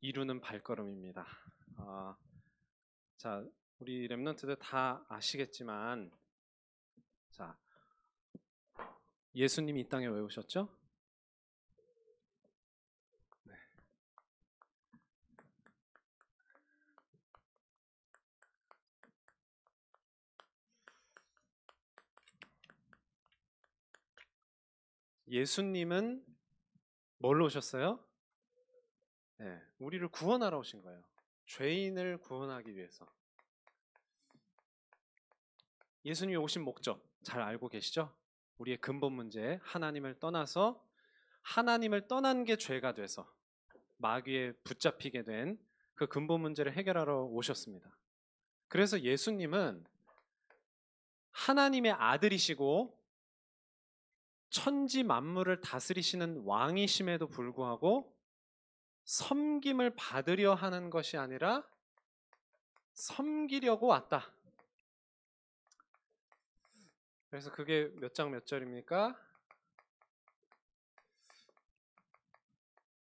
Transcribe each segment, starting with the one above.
이루는 발걸음입니다. 아, 자, 우리 렘넌트들 다 아시겠지만, 자, 예수님이 이 땅에 왜 오셨죠? 네. 예수님은 뭘로 오셨어요? 네, 우리를 구원하러 오신 거예요. 죄인을 구원하기 위해서. 예수님이 오신 목적 잘 알고 계시죠? 우리의 근본 문제, 하나님을 떠나서 하나님을 떠난 게 죄가 돼서 마귀에 붙잡히게 된 그 근본 문제를 해결하러 오셨습니다. 그래서 예수님은 하나님의 아들이시고 천지 만물을 다스리시는 왕이심에도 불구하고 섬김을 받으려 하는 것이 아니라 섬기려고 왔다. 그래서 그게 몇 장 몇 절입니까?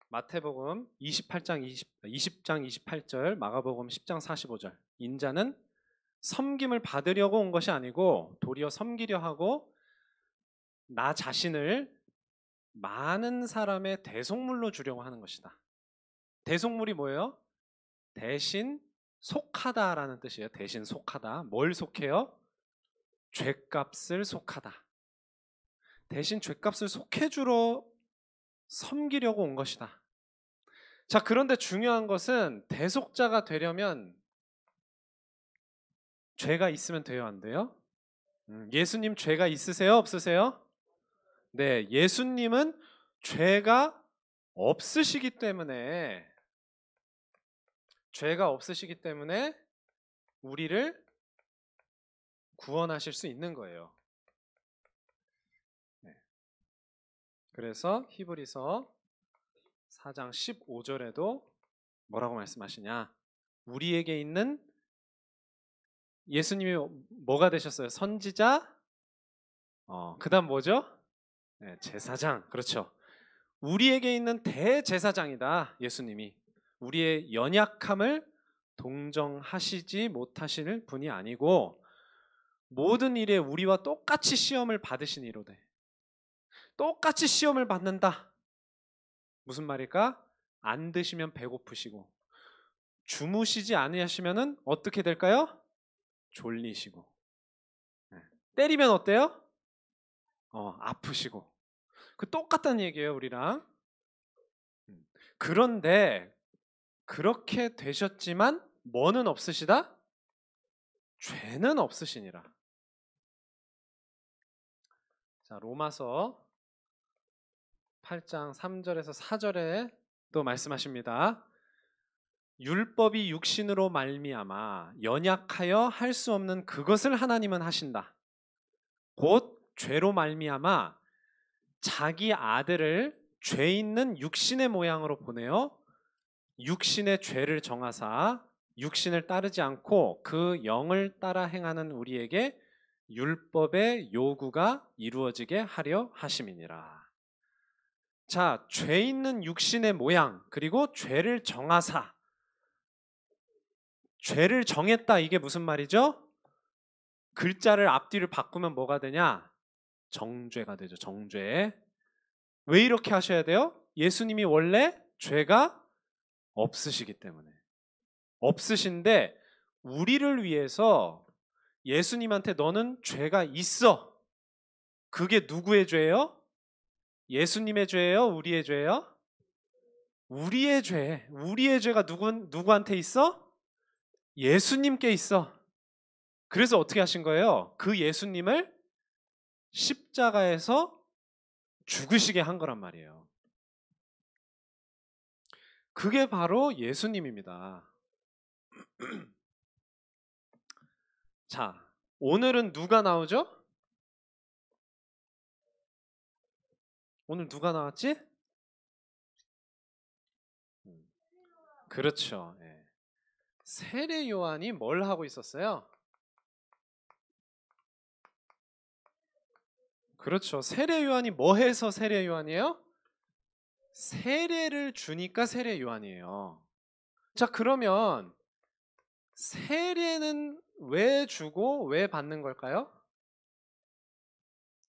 마태복음 28장 20장 28절, 마가복음 10장 45절. 인자는 섬김을 받으려고 온 것이 아니고 도리어 섬기려 하고 나 자신을 많은 사람의 대속물로 주려고 하는 것이다. 대속물이 뭐예요? 대신 속하다라는 뜻이에요. 대신 속하다. 뭘 속해요? 죗값을 속하다. 대신 죗값을 속해주러 섬기려고 온 것이다. 자, 그런데 중요한 것은 대속자가 되려면 죄가 있으면 돼요, 안 돼요? 예수님 죄가 있으세요, 없으세요? 네, 예수님은 죄가 없으시기 때문에 우리를 구원하실 수 있는 거예요. 네. 그래서 히브리서 4장 15절에도 뭐라고 말씀하시냐? 우리에게 있는 예수님이 뭐가 되셨어요? 선지자? 그다음 뭐죠? 네, 제사장. 그렇죠. 우리에게 있는 대제사장이다. 예수님이. 우리의 연약함을 동정하시지 못하실 분이 아니고 모든 일에 우리와 똑같이 시험을 받으신 이로되 똑같이 시험을 받는다. 무슨 말일까? 안 드시면 배고프시고 주무시지 않으시면은 어떻게 될까요? 졸리시고. 때리면 어때요? 아프시고. 그 똑같다는 얘기예요, 우리랑. 그런데 그렇게 되셨지만 뭐는 없으시다? 죄는 없으시니라. 자, 로마서 8장 3절에서 4절에 또 말씀하십니다. 율법이 육신으로 말미암아 연약하여 할 수 없는 그것을 하나님은 하신다. 곧 죄로 말미암아 자기 아들을 죄 있는 육신의 모양으로 보내어 육신의 죄를 정하사 육신을 따르지 않고 그 영을 따라 행하는 우리에게 율법의 요구가 이루어지게 하려 하심이니라. 자, 죄 있는 육신의 모양 그리고 죄를 정하사. 죄를 정했다, 이게 무슨 말이죠? 글자를 앞뒤를 바꾸면 뭐가 되냐? 정죄가 되죠. 정죄. 왜 이렇게 하셔야 돼요? 예수님이 원래 죄가 없으시기 때문에. 없으신데 우리를 위해서 예수님한테 너는 죄가 있어. 그게 누구의 죄예요? 예수님의 죄예요? 우리의 죄예요? 우리의 죄. 우리의 죄가 누구한테 있어? 예수님께 있어. 그래서 어떻게 하신 거예요? 그 예수님을 십자가에서 죽으시게 한 거란 말이에요. 그게 바로 예수님입니다. 자, 오늘은 누가 나오죠? 오늘 누가 나왔지? 그렇죠. 예. 세례 요한이 뭘 하고 있었어요? 그렇죠. 세례 요한이 뭐 해서 세례 요한이에요? 세례를 주니까 세례 요한이에요. 자, 그러면 세례는 왜 주고 왜 받는 걸까요?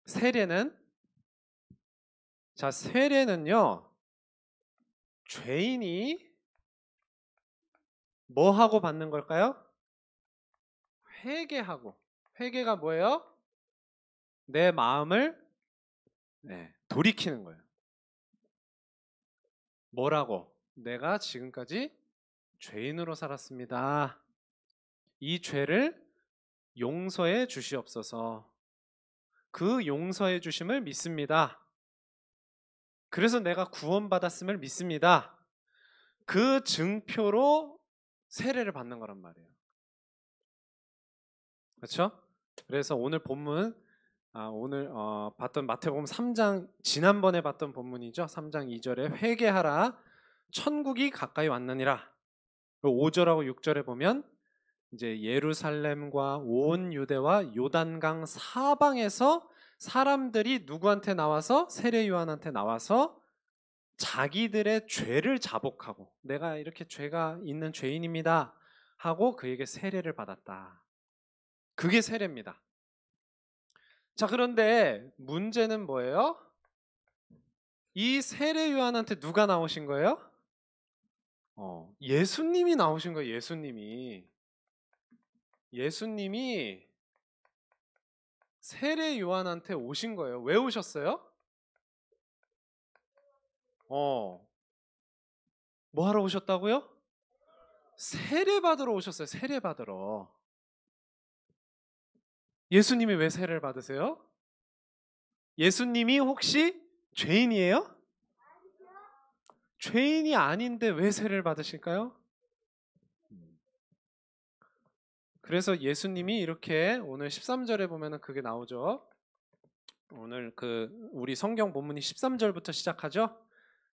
세례는, 자, 세례는요, 죄인이 뭐 하고 받는 걸까요? 회개하고. 회개가 뭐예요? 내 마음을, 돌이키는 거예요. 뭐라고? 내가 지금까지 죄인으로 살았습니다. 이 죄를 용서해 주시옵소서. 그 용서해 주심을 믿습니다. 그래서 내가 구원받았음을 믿습니다. 그 증표로 세례를 받는 거란 말이에요. 그렇죠? 그래서 오늘 본문, 오늘 봤던 마태복음 3장, 지난번에 봤던 본문이죠. 3장 2절에 회개하라 천국이 가까이 왔느니라. 5절하고 6절에 보면 이제 예루살렘과 온 유대와 요단강 사방에서 사람들이 누구한테 나와서, 세례 요한한테 나와서 자기들의 죄를 자복하고, 내가 이렇게 죄가 있는 죄인입니다 하고 그에게 세례를 받았다. 그게 세례입니다. 자, 그런데 문제는 뭐예요? 이 세례 요한한테 누가 나오신 거예요? 예수님이 나오신 거예요. 예수님이 세례 요한한테 오신 거예요. 왜 오셨어요? 뭐 하러 오셨다고요? 세례 받으러 오셨어요. 세례 받으러. 예수님이 왜 세례를 받으세요? 예수님이 혹시 죄인이에요? 죄인이 아닌데 왜 세례를 받으실까요? 그래서 예수님이 이렇게 오늘 13절에 보면은 그게 나오죠. 오늘 우리 성경 본문이 13절부터 시작하죠.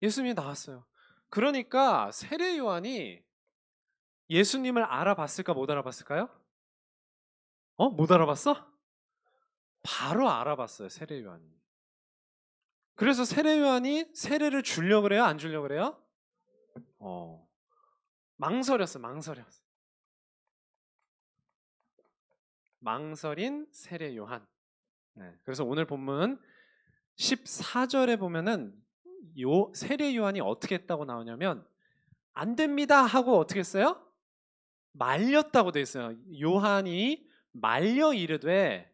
예수님이 나왔어요. 그러니까 세례 요한이 예수님을 알아봤을까 못 알아봤을까요? 못 알아봤어? 바로 알아봤어요. 세례 요한이. 그래서 세례 요한이 세례를 주려고 그래요? 안 주려고 그래요? 망설였어. 망설인 세례 요한. 그래서 오늘 본문 14절에 보면은 세례 요한이 어떻게 했다고 나오냐면 안 됩니다 하고 어떻게 했어요? 말렸다고 돼 있어요. 요한이 말려 이르되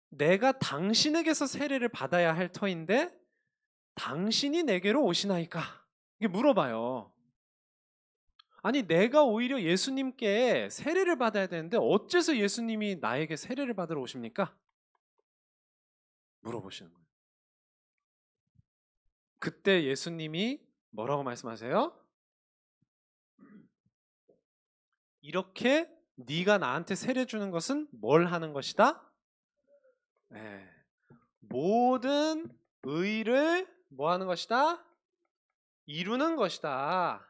내가 당신에게서 세례를 받아야 할 터인데 당신이 내게로 오시나이까? 이게 물어봐요. 아니, 내가 오히려 예수님께 세례를 받아야 되는데 어째서 예수님이 나에게 세례를 받으러 오십니까? 물어보시는 거예요. 그때 예수님이 뭐라고 말씀하세요? 이렇게 네가 나한테 세례 주는 것은 뭘 하는 것이다? 모든 의를 뭐 하는 것이다? 이루는 것이다.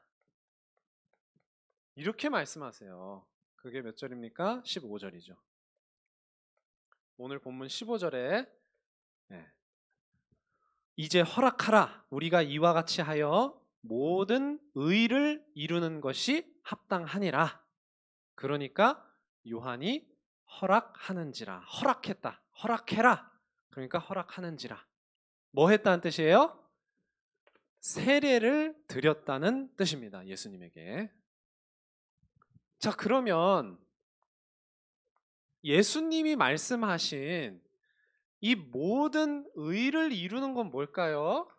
이렇게 말씀하세요. 그게 몇 절입니까? 15절이죠. 오늘 본문 15절에 이제 허락하라. 우리가 이와 같이 하여 모든 의를 이루는 것이 합당하니라. 그러니까 요한이 허락하는지라. 허락했다. 허락해라. 그러니까 허락하는지라. 뭐 했다는 뜻이에요? 세례를 드렸다는 뜻입니다. 예수님에게. 자, 그러면 예수님이 말씀하신 이 모든 의를 이루는 건 뭘까요?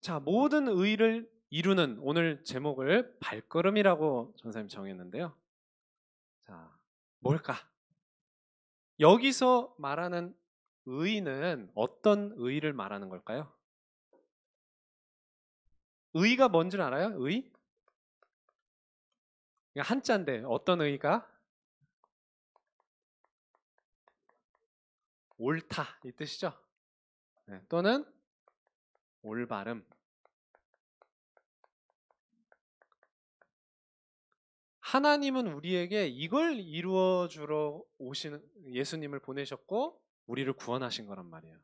자, 모든 의를 이루는, 오늘 제목을 발걸음이라고 전사님 정했는데요. 자, 뭘까? 여기서 말하는 의는 어떤 의를 말하는 걸까요? 의가 뭔지 알아요? 의? 한자인데 어떤 의가? 옳다 이 뜻이죠. 또는 올바름. 하나님은 우리에게 이걸 이루어 주러 오시는 예수님을 보내셨고 우리를 구원하신 거란 말이에요.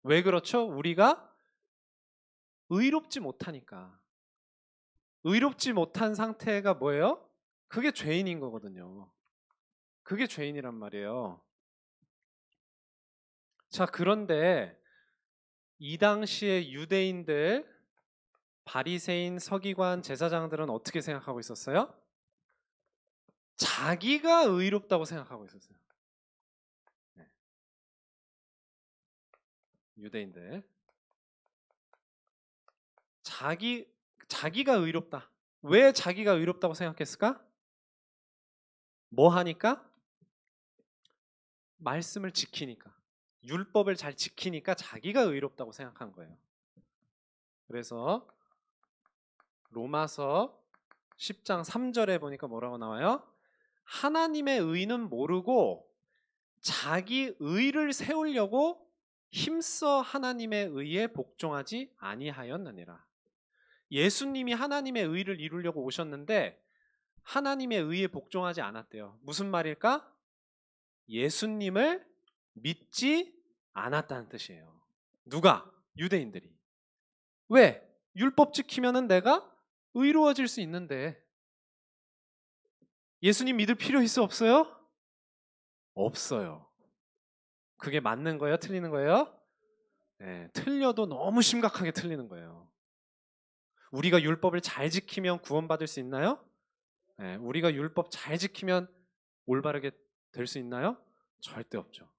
왜 그렇죠? 우리가 의롭지 못하니까. 의롭지 못한 상태가 뭐예요? 그게 죄인인 거거든요. 그게 죄인이란 말이에요. 자, 그런데 이 당시에 유대인들, 바리새인, 서기관, 제사장들은 어떻게 생각하고 있었어요? 자기가 의롭다고 생각하고 있었어요. 네. 유대인들. 자기가 의롭다. 왜 자기가 의롭다고 생각했을까? 뭐 하니까? 말씀을 지키니까. 율법을 잘 지키니까 자기가 의롭다고 생각한 거예요. 그래서 로마서 10장 3절에 보니까 뭐라고 나와요? 하나님의 의는 모르고 자기 의를 세우려고 힘써 하나님의 의에 복종하지 아니하였느니라. 예수님이 하나님의 의를 이루려고 오셨는데 하나님의 의에 복종하지 않았대요. 무슨 말일까? 예수님을 믿지 않았다는 뜻이에요. 누가? 유대인들이. 왜? 율법 지키면은 내가 의로워질 수 있는데 예수님 믿을 필요 있어 없어요? 없어요. 그게 맞는 거예요? 틀리는 거예요? 네, 틀려도 너무 심각하게 틀리는 거예요. 우리가 율법을 잘 지키면 구원받을 수 있나요? 네, 우리가 율법 잘 지키면 올바르게 될 수 있나요? 절대 없죠.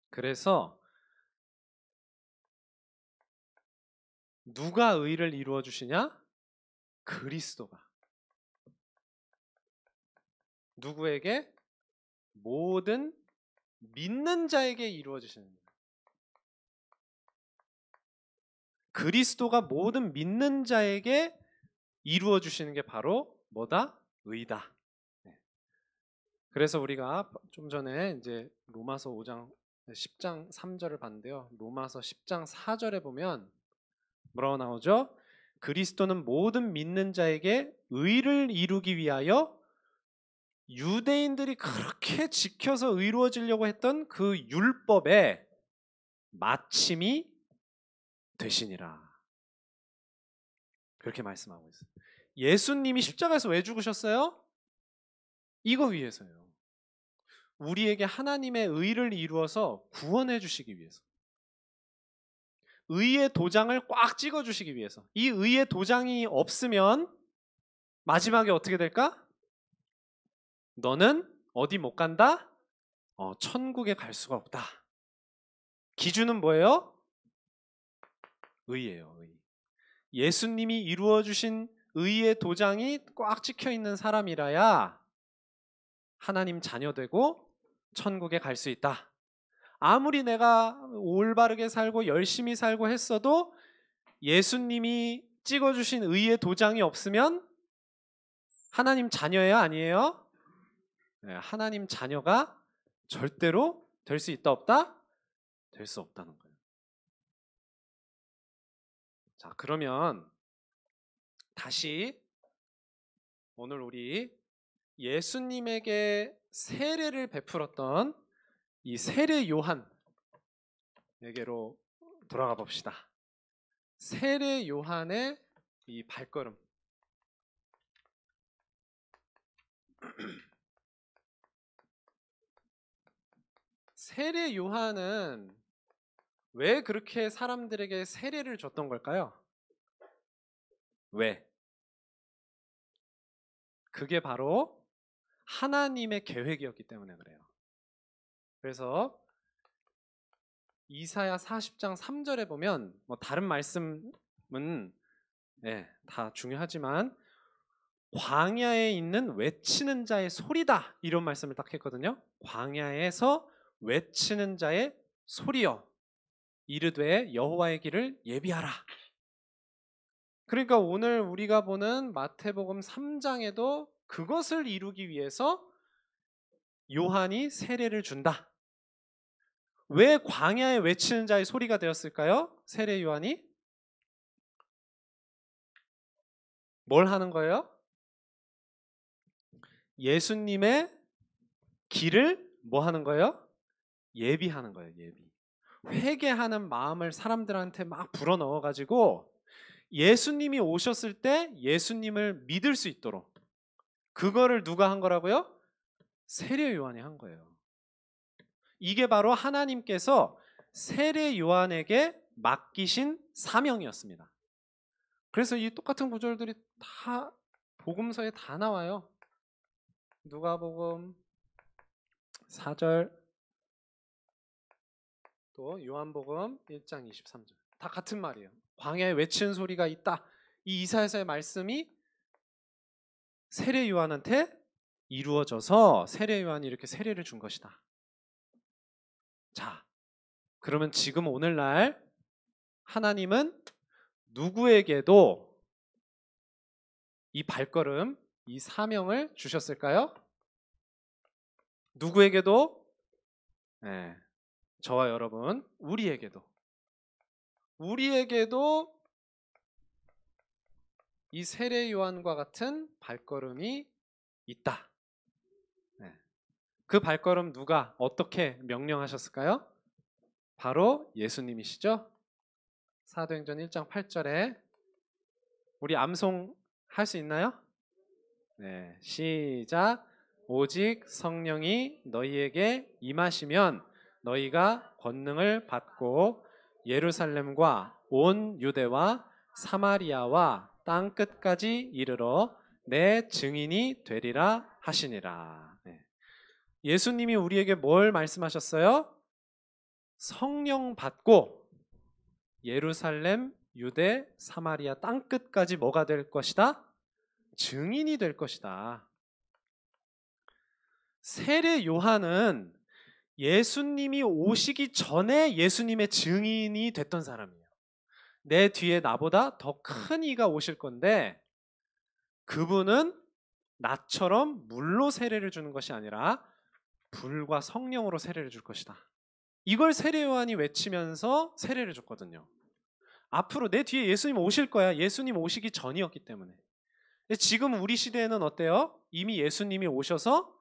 그래서 누가 의를 이루어 주시냐? 그리스도가. 누구에게? 모든 믿는 자에게 이루어 주시는 거예요. 그리스도가 모든 믿는 자에게 이루어 주시는 게 바로 뭐다? 의다. 네. 그래서 우리가 좀 전에 이제 로마서 5장 10장 3절을 봤는데요. 로마서 10장 4절에 보면 뭐라고 나오죠? 그리스도는 모든 믿는 자에게 의를 이루기 위하여 유대인들이 그렇게 지켜서 의로워지려고 했던 그 율법의 마침이 되시니라. 그렇게 말씀하고 있어요. 예수님이 십자가에서 왜 죽으셨어요? 이거 위해서요. 우리에게 하나님의 의를 이루어서 구원해 주시기 위해서. 의의 도장을 꽉 찍어 주시기 위해서. 이 의의 도장이 없으면 마지막에 어떻게 될까? 너는 어디 못 간다? 천국에 갈 수가 없다. 기준은 뭐예요? 의예요. 의. 예수님이 이루어 주신 의의 도장이 꽉 찍혀 있는 사람이라야 하나님 자녀 되고 천국에 갈 수 있다. 아무리 내가 올바르게 살고 열심히 살고 했어도 예수님이 찍어주신 의의 도장이 없으면 하나님 자녀예요? 아니에요? 네, 하나님 자녀가 절대로 될 수 있다 없다? 될 수 없다는 거예요. 자, 그러면 다시 오늘 우리 예수님에게 세례를 베풀었던 이 세례 요한에게로 돌아가 봅시다. 세례 요한의 이 발걸음. 세례 요한은 왜 그렇게 사람들에게 세례를 줬던 걸까요? 왜? 그게 바로 하나님의 계획이었기 때문에 그래요. 그래서 이사야 40장 3절에 보면 뭐 다른 말씀은 다 중요하지만 광야에 있는 외치는 자의 소리다 이런 말씀을 딱 했거든요. 광야에서 외치는 자의 소리여 이르되 여호와의 길을 예비하라. 그러니까 오늘 우리가 보는 마태복음 3장에도 그것을 이루기 위해서 요한이 세례를 준다. 왜 광야에 외치는 자의 소리가 되었을까요? 세례 요한이 뭘 하는 거예요? 예수님의 길을 뭐 하는 거예요? 예비하는 거예요. 예비. 회개하는 마음을 사람들한테 막 불어넣어가지고 예수님이 오셨을 때 예수님을 믿을 수 있도록, 그거를 누가 한 거라고요? 세례 요한이 한 거예요. 이게 바로 하나님께서 세례 요한에게 맡기신 사명이었습니다. 그래서 이 똑같은 구절들이 다 복음서에 다 나와요. 누가복음 4절, 또 요한복음 1장 23절, 다 같은 말이에요. 광야에 외치는 소리가 있다. 이 이사야서의 말씀이 세례 요한한테 이루어져서 세례 요한이 이렇게 세례를 준 것이다. 자, 그러면 지금 오늘날 하나님은 누구에게도 이 발걸음, 이 사명을 주셨을까요? 누구에게도? 네, 저와 여러분, 우리에게도 이 세례 요한과 같은 발걸음이 있다. 네. 그 발걸음 누가 어떻게 명령하셨을까요? 바로 예수님이시죠. 사도행전 1장 8절에 우리 암송 할 수 있나요? 네, 시작. 오직 성령이 너희에게 임하시면 너희가 권능을 받고 예루살렘과 온 유대와 사마리아와 땅 끝까지 이르러 내 증인이 되리라 하시니라. 네. 예수님이 우리에게 뭘 말씀하셨어요? 성령 받고 예루살렘, 유대, 사마리아 땅 끝까지 뭐가 될 것이다? 증인이 될 것이다. 세례 요한은 예수님이 오시기 전에 예수님의 증인이 됐던 사람이에요. 내 뒤에 나보다 더 큰 이가 오실 건데 그분은 나처럼 물로 세례를 주는 것이 아니라 불과 성령으로 세례를 줄 것이다. 이걸 세례 요한이 외치면서 세례를 줬거든요. 앞으로 내 뒤에 예수님 오실 거야. 예수님 오시기 전이었기 때문에. 근데 지금 우리 시대에는 어때요? 이미 예수님이 오셔서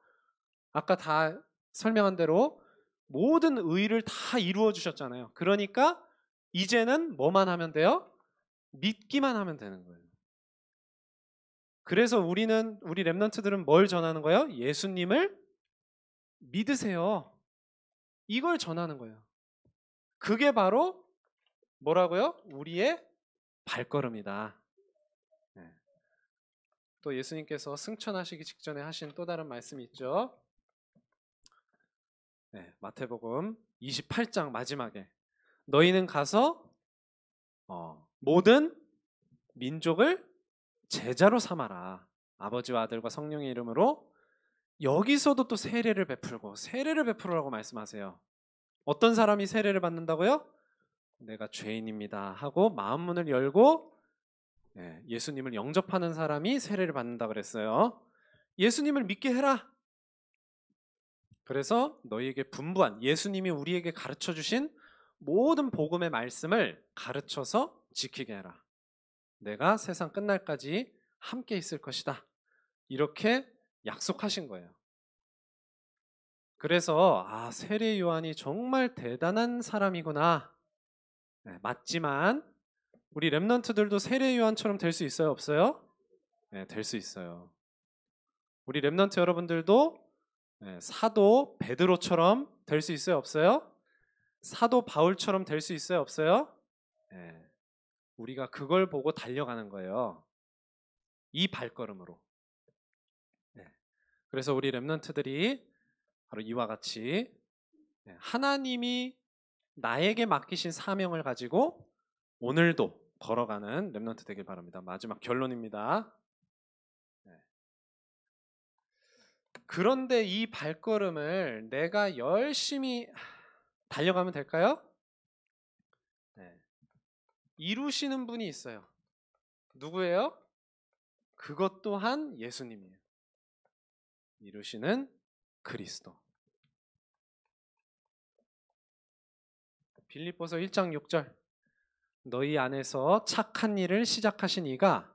아까 다 설명한 대로 모든 의를 다 이루어 주셨잖아요. 그러니까 이제는 뭐만 하면 돼요? 믿기만 하면 되는 거예요. 그래서 우리 랩런트들은 뭘 전하는 거예요? 예수님을 믿으세요. 이걸 전하는 거예요. 그게 바로 뭐라고요? 우리의 발걸음이다. 네. 또 예수님께서 승천하시기 직전에 하신 또 다른 말씀이 있죠. 네, 마태복음 28장 마지막에 너희는 가서 모든 민족을 제자로 삼아라. 아버지와 아들과 성령의 이름으로. 여기서도 또 세례를 베풀으라고 말씀하세요. 어떤 사람이 세례를 받는다고요? 내가 죄인입니다 하고 마음 문을 열고 예수님을 영접하는 사람이 세례를 받는다 그랬어요. 예수님을 믿게 해라. 그래서 너희에게 분부한, 예수님이 우리에게 가르쳐 주신 모든 복음의 말씀을 가르쳐서 지키게 해라. 내가 세상 끝날까지 함께 있을 것이다. 이렇게 약속하신 거예요. 그래서 세례 요한이 정말 대단한 사람이구나. 네, 맞지만 우리 랩런트들도 세례 요한처럼 될 수 있어요, 없어요? 네, 될 수 있어요. 우리 랩런트 여러분들도 사도 베드로처럼 될 수 있어요, 없어요? 사도 바울처럼 될 수 있어요, 없어요? 네, 우리가 그걸 보고 달려가는 거예요. 이 발걸음으로. 네. 그래서 우리 랩런트들이 바로 이와 같이 하나님이 나에게 맡기신 사명을 가지고 오늘도 걸어가는 랩런트 되길 바랍니다. 마지막 결론입니다. 그런데 이 발걸음을 내가 열심히 달려가면 될까요? 네. 이루시는 분이 있어요. 누구예요? 그것 또한 예수님이에요. 이루시는 그리스도. 빌립보서 1장 6절. 너희 안에서 착한 일을 시작하신 이가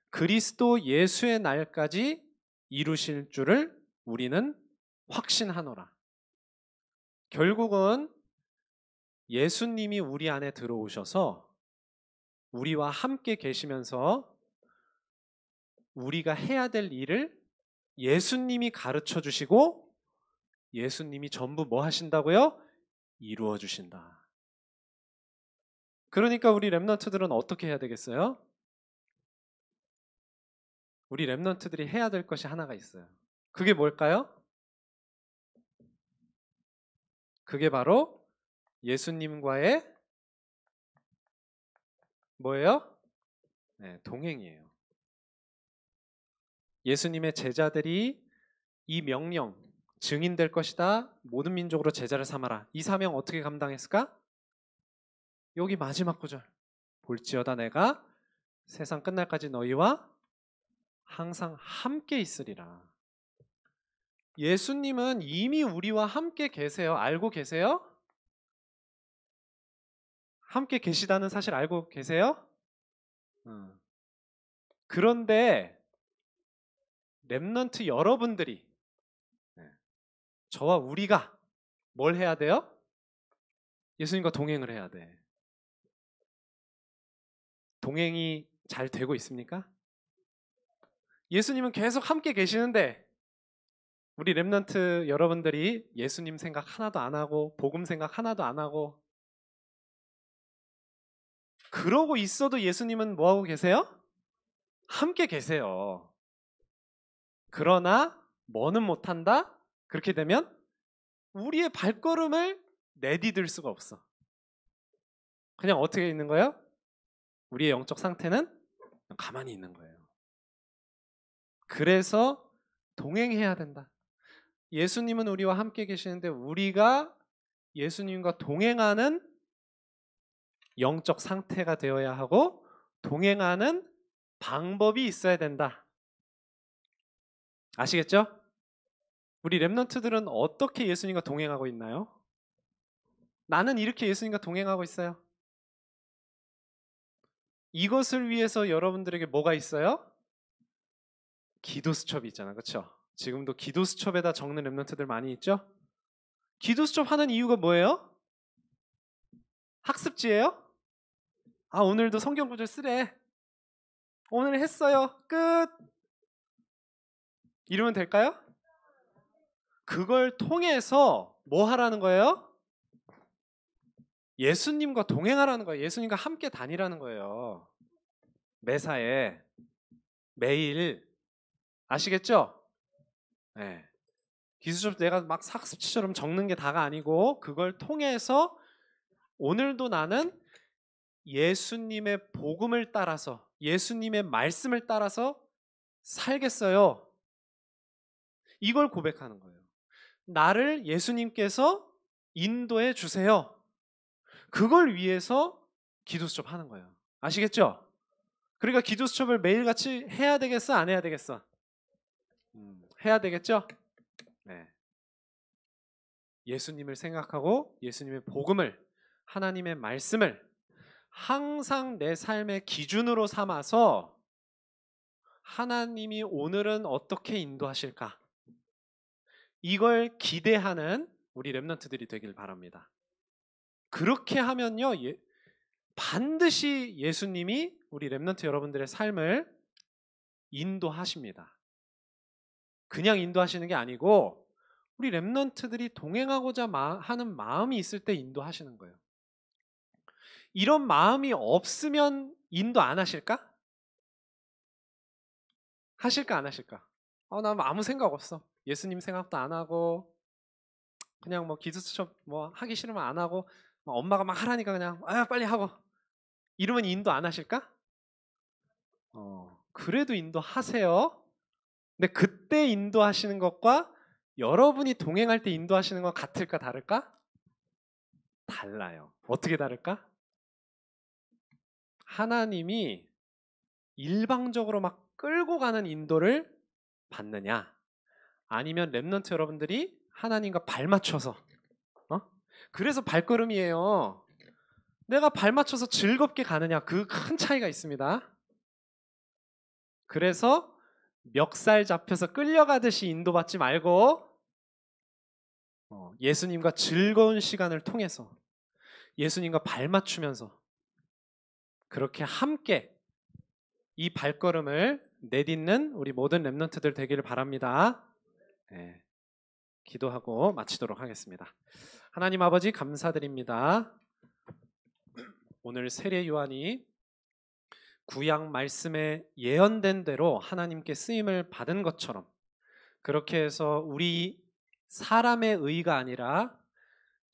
그리스도 예수의 날까지 이루실 줄을 우리는 확신하노라. 결국은 예수님이 우리 안에 들어오셔서 우리와 함께 계시면서 우리가 해야 될 일을 예수님이 가르쳐 주시고 예수님이 전부 뭐 하신다고요? 이루어 주신다. 그러니까 우리 렘넌트들은 어떻게 해야 되겠어요? 우리 렘넌트들이 해야 될 것이 하나가 있어요. 그게 뭘까요? 그게 바로 예수님과의 뭐예요? 네, 동행이에요. 예수님의 제자들이 이 명령, 증인될 것이다. 모든 민족으로 제자를 삼아라. 이 사명 어떻게 감당했을까? 여기 마지막 구절. 볼지어다 내가 세상 끝날까지 너희와 항상 함께 있으리라. 예수님은 이미 우리와 함께 계세요. 알고 계세요? 함께 계시다는 사실 알고 계세요? 그런데 렘넌트 여러분들이 저와 우리가 뭘 해야 돼요? 예수님과 동행을 해야 돼. 동행이 잘 되고 있습니까? 예수님은 계속 함께 계시는데 우리 렘넌트 여러분들이 예수님 생각 하나도 안 하고 복음 생각 하나도 안 하고 그러고 있어도 예수님은 뭐하고 계세요? 함께 계세요. 그러나 뭐는 못한다? 그렇게 되면 우리의 발걸음을 내디딜 수가 없어. 그냥 어떻게 있는 거예요? 우리의 영적 상태는 가만히 있는 거예요. 그래서 동행해야 된다. 예수님은 우리와 함께 계시는데 우리가 예수님과 동행하는 영적 상태가 되어야 하고 동행하는 방법이 있어야 된다. 아시겠죠? 우리 렘넌트들은 어떻게 예수님과 동행하고 있나요? 나는 이렇게 예수님과 동행하고 있어요. 이것을 위해서 여러분들에게 뭐가 있어요? 기도 수첩이 있잖아. 그렇죠? 지금도 기도 수첩에다 적는 렘넌트들 많이 있죠? 기도 수첩 하는 이유가 뭐예요? 학습지예요? 아, 오늘도 성경 구절 쓰래. 오늘 했어요. 끝. 이러면 될까요? 그걸 통해서 뭐 하라는 거예요? 예수님과 동행하라는 거예요. 예수님과 함께 다니라는 거예요. 매사에 매일 아시겠죠? 네. 기수첩 내가 막 학습지처럼 적는 게 다가 아니고 그걸 통해서 오늘도 나는 예수님의 복음을 따라서 예수님의 말씀을 따라서 살겠어요. 이걸 고백하는 거예요. 나를 예수님께서 인도해 주세요. 그걸 위해서 기도수첩 하는 거예요. 아시겠죠? 그러니까 기도수첩을 매일같이 해야 되겠어? 안 해야 되겠어? 해야 되겠죠? 네. 예수님을 생각하고 예수님의 복음을 하나님의 말씀을 항상 내 삶의 기준으로 삼아서 하나님이 오늘은 어떻게 인도하실까? 이걸 기대하는 우리 렘넌트들이 되길 바랍니다. 그렇게 하면요 반드시 예수님이 우리 렘넌트 여러분들의 삶을 인도하십니다. 그냥 인도하시는 게 아니고 우리 렘넌트들이 동행하고자 하는 마음이 있을 때 인도하시는 거예요. 이런 마음이 없으면 인도 안 하실까? 하실까 안 하실까? 나 아무 생각 없어. 예수님 생각도 안 하고 그냥 뭐 기도수첩 뭐 하기 싫으면 안 하고 엄마가 막 하라니까 그냥 빨리 하고 이러면 인도 안 하실까? 그래도 인도하세요. 근데 그때 인도하시는 것과 여러분이 동행할 때 인도하시는 건 같을까 다를까? 달라요. 어떻게 다를까? 하나님이 일방적으로 막 끌고 가는 인도를 받느냐? 아니면 렘넌트 여러분들이 하나님과 발맞춰서 그래서 발걸음이에요. 내가 발맞춰서 즐겁게 가느냐 그 큰 차이가 있습니다. 그래서 멱살 잡혀서 끌려가듯이 인도받지 말고 예수님과 즐거운 시간을 통해서 예수님과 발 맞추면서 그렇게 함께 이 발걸음을 내딛는 우리 모든 렘넌트들 되기를 바랍니다. 네, 기도하고 마치도록 하겠습니다. 하나님 아버지 감사드립니다. 오늘 세례 요한이 구약 말씀에 예언된 대로 하나님께 쓰임을 받은 것처럼 그렇게 해서 우리 사람의 의가 아니라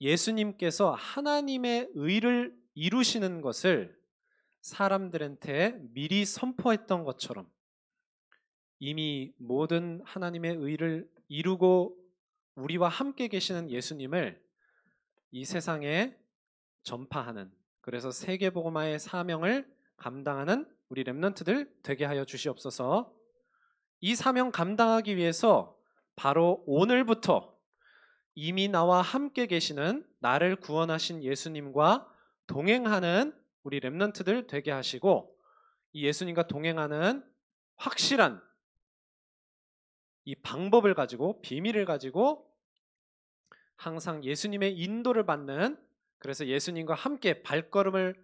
예수님께서 하나님의 의를 이루시는 것을 사람들한테 미리 선포했던 것처럼 이미 모든 하나님의 의를 이루고 우리와 함께 계시는 예수님을 이 세상에 전파하는, 그래서 세계복음화의 사명을 감당하는 우리 렘넌트들 되게 하여 주시옵소서. 이 사명 감당하기 위해서 바로 오늘부터 이미 나와 함께 계시는 나를 구원하신 예수님과 동행하는 우리 렘넌트들 되게 하시고, 이 예수님과 동행하는 확실한 이 방법을 가지고, 비밀을 가지고 항상 예수님의 인도를 받는, 그래서 예수님과 함께 발걸음을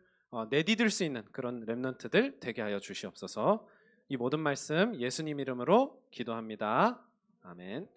내디딜 수 있는 그런 렘넌트들 되게 하여 주시옵소서. 이 모든 말씀 예수님 이름으로 기도합니다. 아멘.